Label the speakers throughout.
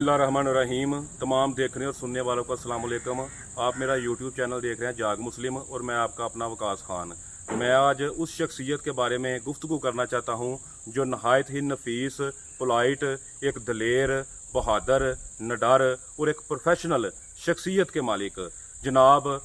Speaker 1: रहीम। तमाम देखने और सुनने वालों को अस्सलाम वालेकुम। आप मेरा यूट्यूब चैनल देख रहे हैं जाग मुस्लिम और मैं आपका अपना वकास खान। मैं आज उस शख्सियत के बारे में गुफ्तगू करना चाहता हूँ जो नहायत ही नफीस, पोलाइट, एक दलेर, बहादुर, निडर और एक प्रोफेशनल शख्सियत के मालिक जनाब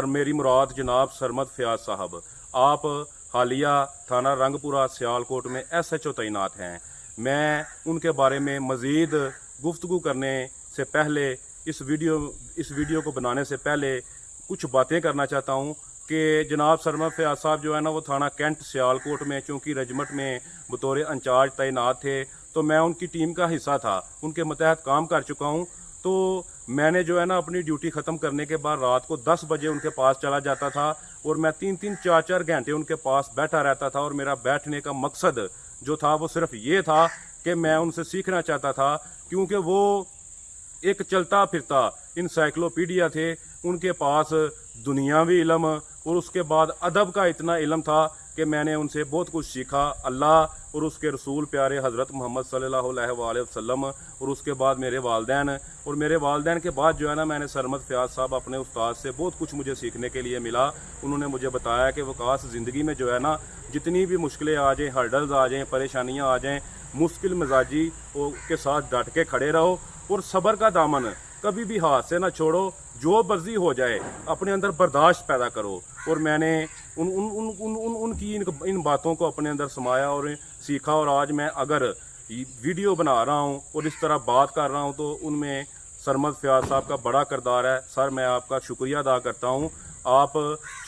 Speaker 1: मेरी मुराद जनाब सरमद फयाज साहब। आप हालिया थाना रंगपुरा सियालकोट में SHO तैनात हैं। मैं उनके बारे में मज़ीद गुफ्तगू करने से पहले इस वीडियो को बनाने से पहले कुछ बातें करना चाहता हूं कि जनाब सरमद फयाज साहब जो है ना वो थाना कैंट सियालकोट में चूँकि रेजिमेंट में बतौर इंचार्ज तैनात थे, तो मैं उनकी टीम का हिस्सा था, उनके मतहत काम कर चुका हूं। तो मैंने जो है ना अपनी ड्यूटी ख़त्म करने के बाद रात को 10 बजे उनके पास चला जाता था और मैं 3-3, 4-4 घंटे उनके पास बैठा रहता था। और मेरा बैठने का मकसद जो था वो सिर्फ ये था कि मैं उनसे सीखना चाहता था, क्योंकि वो एक चलता फिरता इंसाइक्लोपीडिया थे। उनके पास दुनियावी इल्म और उसके बाद अदब का इतना इल्म था कि मैंने उनसे बहुत कुछ सीखा। अल्लाह और उसके रसूल प्यारे हज़रत मोहम्मद सल्लल्लाहु अलैहि वसल्लम और उसके बाद मेरे वालदैन, और मेरे वालदैन के बाद जो है ना मैंने सरमद फयाज साहब अपने उस्ताद से बहुत कुछ मुझे सीखने के लिए मिला। उन्होंने मुझे बताया कि वकास ज़िंदगी में जो है ना जितनी भी मुश्किलें आ जाएँ, हर्डल्स आ जाएँ, परेशानियाँ आ जाएँ, मुश्किल मिजाजी के साथ डट के खड़े रहो और सब्र का दामन कभी भी हाथ से ना छोड़ो। जो मर्जी हो जाए अपने अंदर बर्दाश्त पैदा करो। और मैंने उनकी इन बातों को अपने अंदर समाया और सीखा। और आज मैं अगर वीडियो बना रहा हूँ और इस तरह बात कर रहा हूँ तो उनमें सरमद फयाज साहब का बड़ा किरदार है। सर, मैं आपका शुक्रिया अदा करता हूँ। आप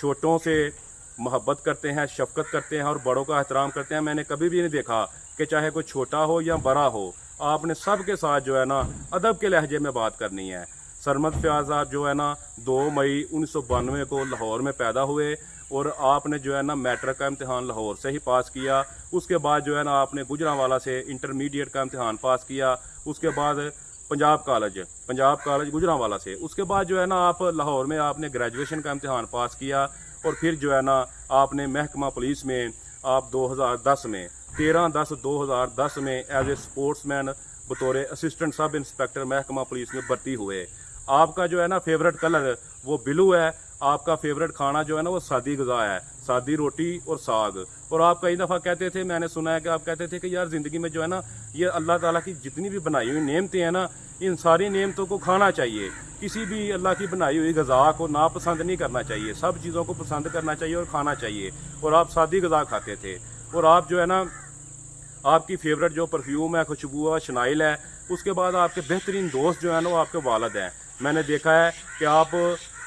Speaker 1: छोटों से मोहब्बत करते हैं, शफकत करते हैं और बड़ों का एहतराम करते हैं। मैंने कभी भी नहीं देखा कि चाहे कोई छोटा हो या बड़ा हो, आपने सब के साथ जो है ना अदब के लहजे में बात करनी है। सरमद फयाज साहब जो है ना 2 मई 1992 को लाहौर में पैदा हुए और आपने जो है ना मैट्रिक का इम्तिहान लाहौर से ही पास किया। उसके बाद जो है ना आपने गुजरांवाला से इंटरमीडिएट का इम्तिहान पास किया। उसके बाद पंजाब कॉलेज गुजरांवाला से। उसके बाद जो है ना आप लाहौर में आपने ग्रेजुएशन का इम्तिहान पास किया और फिर जो है ना आपने महकमा पुलिस में आप 2010 में 13/10/2010 में एज ए स्पोर्ट्समैन बतौर असिस्टेंट सब इंस्पेक्टर महकमा पुलिस में भर्ती हुए। आपका जो है ना फेवरेट कलर वो ब्लू है। आपका फेवरेट खाना जो है ना वो सादी गज़ा है, सादी रोटी और साग। और आप कई दफ़ा कहते थे, मैंने सुना है कि आप कहते थे कि यार ज़िंदगी में जो है ना ये अल्लाह ताला की जितनी भी बनाई हुई नेमतें हैं ना, इन सारी नेमतों को खाना चाहिए। किसी भी अल्लाह की बनाई हुई गज़ा को नापसंद नहीं करना चाहिए, सब चीज़ों को पसंद करना चाहिए और खाना चाहिए। और आप सादी गज़ा खाते थे। और आप जो है ना आपकी फेवरेट जो परफ्यूम है, खुशबू है, शनाइल है। उसके बाद आपके बेहतरीन दोस्त जो है ना वो आपके वालिद हैं। मैंने देखा है कि आप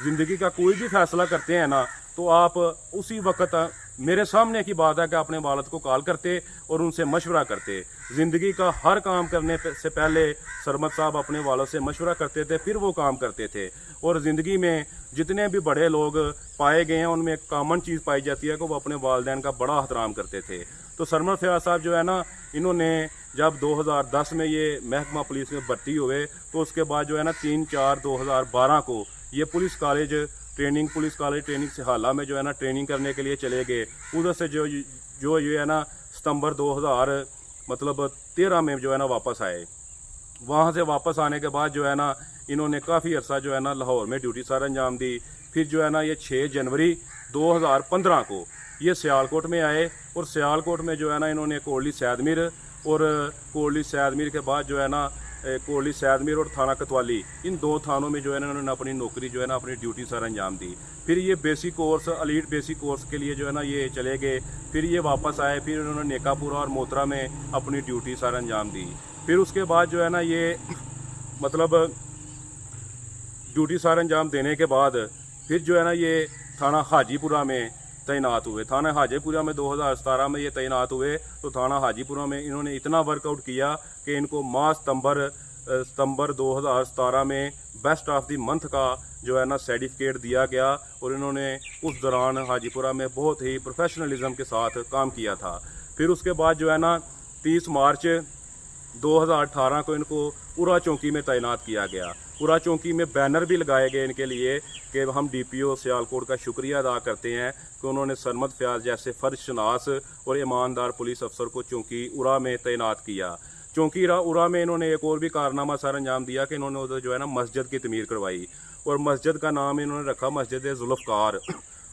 Speaker 1: ज़िंदगी का कोई भी फैसला करते हैं ना तो आप उसी वक्त, मेरे सामने की बात है कि अपने वालिद को कॉल करते और उनसे मशवरा करते। ज़िंदगी का हर काम करने से पहले सरमद साहब अपने वालिद से मशवरा करते थे, फिर वो काम करते थे। और ज़िंदगी में जितने भी बड़े लोग पाए गए हैं उनमें एक कॉमन चीज़ पाई जाती है कि वो अपने वालिदैन का बड़ा एहतराम करते थे। तो सरमद फयाज साहब जो है ना इन्होंने जब 2010 में ये महकमा पुलिस में भर्ती हुए तो उसके बाद जो है ना 3/4/2012 को ये पुलिस कॉलेज ट्रेनिंग सिहाला में जो है ना ट्रेनिंग करने के लिए चले गए। उधर से जो ये है ना सितंबर 2013 में जो है ना वापस आए। वहाँ से वापस आने के बाद जो है ना इन्होंने काफ़ी अर्सा जो है ना लाहौर में ड्यूटी सर अंजाम दी। फिर जो है ना ये 6 जनवरी 2015 को ये सियालकोट में आए और सियालकोट में जो है ना इन्होंने कोटली सैदमीर और कोटली सैदमीर के बाद जो है ना कोटली सैदमीर और थाना कोतवाली, इन 2 थानों में जो है ना इन्होंने अपनी नौकरी जो है ना अपनी ड्यूटी सर अंजाम दी। फिर ये basic course, elite basic course के लिए जो है ना ये चले गए। फिर ये वापस आए, फिर इन्होंने नेकापुरा और मोतरा में अपनी ड्यूटी सर अंजाम दी। फिर उसके बाद जो है ना ये मतलब ड्यूटी सर अंजाम देने के बाद फिर जो है ना ये थाना हाजीपुरा में तैनात हुए। थाना हाजीपुरा में 2017 में ये तैनात हुए। तो थाना हाजीपुरा में इन्होंने इतना वर्कआउट किया कि इनको माह सितंबर 2017 में बेस्ट ऑफ द मंथ का जो है ना सर्टिफिकेट दिया गया। और इन्होंने उस दौरान हाजीपुरा में बहुत ही प्रोफेशनलिज्म के साथ काम किया था। फिर उसके बाद जो है ना 30 मार्च 2018 को इनको उरा चौकी में तैनात किया गया। उरा चौकी में बैनर भी लगाए गए इनके लिए कि हम DPO सियालकोट का शुक्रिया अदा करते हैं कि उन्होंने सरमद फयाज जैसे फ़र्जशनास और ईमानदार पुलिस अफसर को चौकी उरा में तैनात किया। चौकी उरा में इन्होंने एक और भी कारनामा सर अंजाम दिया कि इन्होंने उधर जो है ना मस्जिद की तमीर करवाई, और मस्जिद का नाम इन्होंने रखा मस्जिद जुल्फ़कार।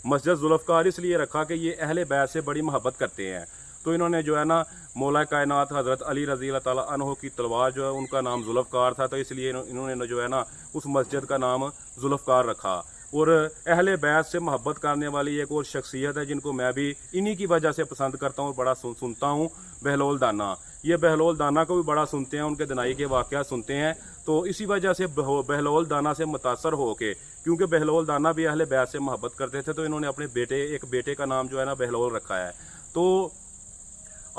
Speaker 1: मस्जिद जुल्फ़कार इसलिए रखा कि ये अहले बैत से बड़ी मोहब्बत करते हैं, तो इन्होंने जो है ना मौला कायनात हज़रत अली रज़ी अल्लाह ताला अन्हो की तलवार जो है उनका नाम जुल्फ़कार था, तो इसलिए इन्होंने जो है ना उस मस्जिद का नाम जुल्फ़कार रखा। और अहले बैत से मोहब्बत करने वाली एक और शख्सियत है जिनको मैं भी इन्हीं की वजह से पसंद करता हूँ और बड़ा सुनता हूँ, बहलोल दाना। ये बहलोल दाना को भी बड़ा सुनते हैं, उनके दनाई के वाक़यात सुनते हैं, तो इसी वजह से बहलोल दाना से मुतासर हो के, क्योंकि बहलोल दाना भी अहले बैत से मोहब्बत करते थे, तो इन्होंने अपने एक बेटे का नाम जो है ना बहलोल रखा है। तो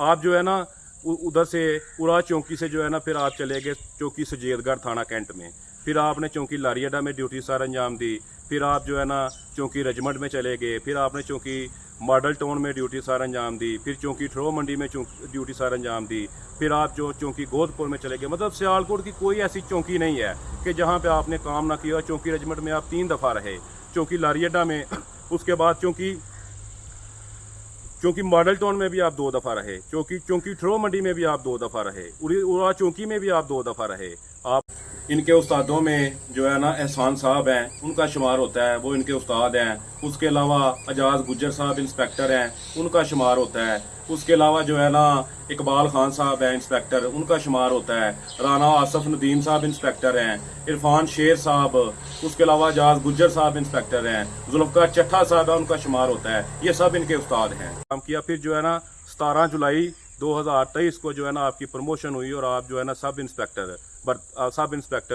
Speaker 1: आप जो है ना उधर से उरा चौकी से जो है ना फिर आप चले गए चौकी सजेदगढ़ थाना कैंट में, फिर आपने चौकी लारियाडा में ड्यूटी सर अंजाम दी, फिर आप जो है ना चौकी रजमंड में चले गए, फिर आपने चौकी मॉडल टाउन में ड्यूटी सर अंजाम दी, फिर चौकी ठरो मंडी में ड्यूटी सर अंजाम दी, फिर आप जो चौकी गोदपुर में चले गए। मतलब सियालकोट की कोई ऐसी चौकी नहीं है कि जहाँ पे आपने काम ना किया। चौकी रजमंड में आप 3 दफ़ा रहे, चौकी लारियाडा में, उसके बाद चौकी मॉडल टाउन में भी आप 2 दफ़ा रहे, चौकी ठरो मंडी में भी आप 2 दफ़ा रहे, उरा चौकी में भी आप 2 दफ़ा रहे। आप इनके उस्तादों में जो है ना एहसान साहब हैं, उनका शुमार होता है, वो इनके उस्ताद हैं। उसके अलावा अजाज गुज्जर साहब इंस्पेक्टर हैं, उनका शुमार होता है। उसके अलावा जो है ना इकबाल खान साहब हैं इंस्पेक्टर, उनका शुमार होता है। राना आसफ नदीम साहब इंस्पेक्टर हैं, इरफान शेर साहब, उसके अलावा अजाज गुज्जर साहब इंस्पेक्टर हैं, जुल्फ़कार चट्ठा साहब है, उनका शुमार होता है। ये सब इनके उस्ताद हैं। काम किया, फिर जो है ना 17 जुलाई 2023 को जो है ना आपकी प्रमोशन हुई और आप जो है ना सब इंस्पेक्टर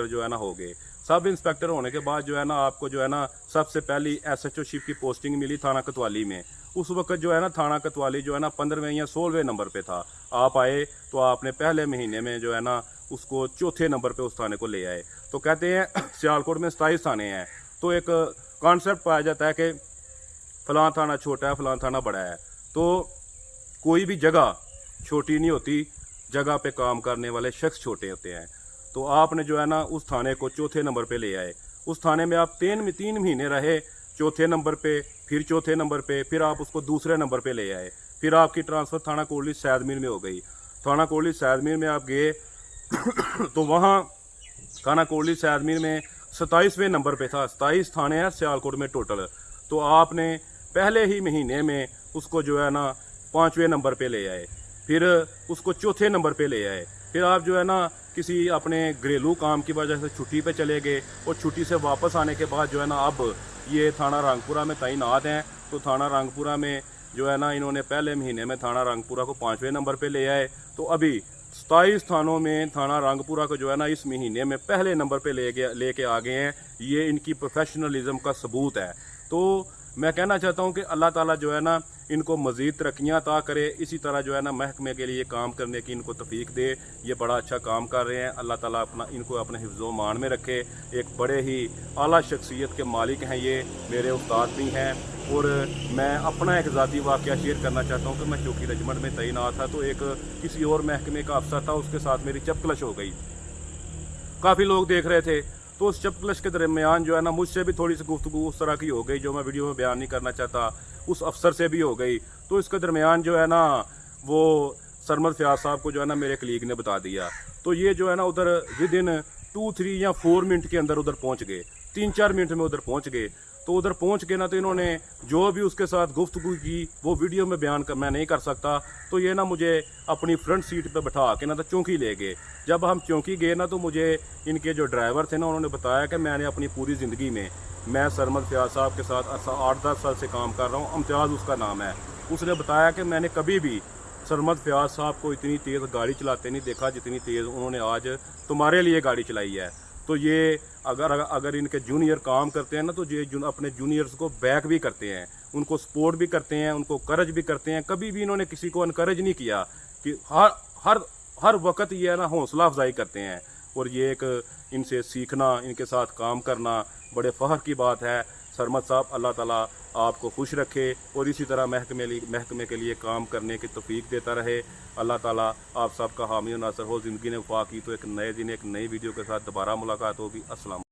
Speaker 1: जो है ना हो गए। सब इंस्पेक्टर होने के बाद जो है ना आपको जो है ना सबसे पहली SHO शिप की पोस्टिंग मिली थाना कोतवाली में। उस वक्त जो है ना थाना कोतवाली जो है ना 15वें या 16वें नंबर पे था। आप आए तो आपने पहले महीने में जो है ना उसको चौथे नंबर पे उस थाने को ले आए। तो कहते हैं सियालकोट में 27 थाने हैं, तो एक कॉन्सेप्ट पाया जाता है कि फलां थाना छोटा है, फलां थाना बड़ा है। तो कोई भी जगह छोटी नहीं होती, जगह पे काम करने वाले शख्स छोटे होते हैं। तो आपने जो है ना उस थाने को चौथे नंबर पे ले आए। उस थाने में आप 3 महीने रहे, चौथे नंबर पे, फिर चौथे नंबर पे, फिर आप उसको दूसरे नंबर पे ले आए। फिर आपकी ट्रांसफ़र थाना कोटली सैदमीर में हो गई। थाना कोटली सैदमीर में आप गए तो वहाँ थाना कोटली सैदमीर में 27वें नंबर पे था। 27 थाने हैं सियालकोट में टोटल। तो आपने पहले ही महीने में उसको जो है ना 5वें नंबर पे ले आए, फिर उसको चौथे नंबर पे ले आए। फिर आप जो है ना किसी अपने घरेलू काम की वजह से छुट्टी पे चले गए, और छुट्टी से वापस आने के बाद जो है ना अब ये थाना रंगपुरा में तैनात हैं। तो थाना रंगपुरा में जो है ना इन्होंने पहले महीने में थाना रंगपुरा को 5वें नंबर पे ले आए। तो अभी 27 थानों में थाना रंगपुरा को जो है ना इस महीने में पहले नंबर पे लेके आ गए हैं। ये इनकी प्रोफेशनलिज्म का सबूत है। तो मैं कहना चाहता हूं कि अल्लाह ताला जो है ना इनको मज़ीद तरक्कियाँ अता करे, इसी तरह जो है ना महकमे के लिए काम करने की इनको तौफीक दे। ये बड़ा अच्छा काम कर रहे हैं, अल्लाह ताला इनको अपने हिफ्ज़ो मान में रखे। एक बड़े ही आला शख्सियत के मालिक हैं, ये मेरे उस्ताद भी हैं। और मैं अपना एक ज़ाती वाक़या शेयर करना चाहता हूँ कि मैं चौकी रजमंड में तैनात था, तो एक किसी और महकमे का अफसर था, उसके साथ मेरी चपकलश हो गई। काफ़ी लोग देख रहे थे, तो उस चपकलश के दरमियान जो है ना मुझसे भी थोड़ी सी गुफ्तगू उस तरह की हो गई जो मैं वीडियो में बयान नहीं करना चाहता, उस अफसर से भी हो गई। तो इसके दरमियान जो है ना वो सरमद फयाज साहब को जो है ना मेरे कलीग ने बता दिया। तो ये जो है ना उधर विद इन 2-3 या 4 मिनट के अंदर उधर पहुंच गए, 3-4 मिनट में उधर पहुंच गए। तो उधर पहुंच के ना तो इन्होंने जो भी उसके साथ गुफ्तगू की वो वीडियो में बयान कर मैं नहीं कर सकता। तो ये ना मुझे अपनी फ्रंट सीट पे बैठा के ना तो चौकी ले गए। जब हम चौकी गए ना तो मुझे इनके जो ड्राइवर थे ना उन्होंने बताया कि मैंने अपनी पूरी ज़िंदगी में मैं सरमद फयाज साहब के साथ 8-10 साल से काम कर रहा हूँ, इम्तियाज़ उसका नाम है। उसने बताया कि मैंने कभी भी सरमद फयाज साहब को इतनी तेज़ गाड़ी चलाते नहीं देखा जितनी तेज़ उन्होंने आज तुम्हारे लिए गाड़ी चलाई है। तो ये अगर इनके जूनियर काम करते हैं ना तो ये अपने जूनियर्स को बैक भी करते हैं, उनको सपोर्ट भी करते हैं, उनको करज भी करते हैं। कभी भी इन्होंने किसी को अनकरेज नहीं किया कि हर वक्त ये है ना हौसला अफजाई करते हैं। और ये एक इनसे सीखना, इनके साथ काम करना बड़े फ़ख्र की बात है। सरमद साहब अल्लाह ताला आपको खुश रखे और इसी तरह महकमे के लिए काम करने की तौफीक देता रहे। अल्लाह ताला आप सबका हामी और नासर हो। ज़िंदगी ने वफा की तो एक नए दिन एक नई वीडियो के साथ दोबारा मुलाकात होगी। अस्सलाम।